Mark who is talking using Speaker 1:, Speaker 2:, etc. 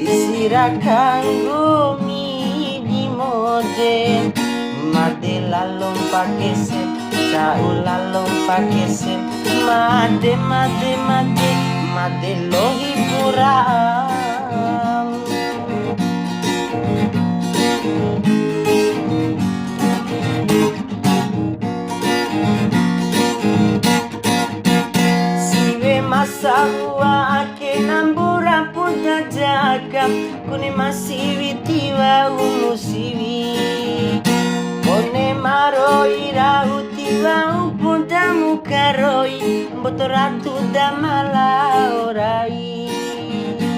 Speaker 1: Sira kanggo di mode made lalong pake sem cau lalong pake sem made lo hiburan. Siwe masawa ake nambura puda jaga kuni masiwi tiwa umusiwi kone maroi rauti wa puda mukaroi botoratu da mala orai.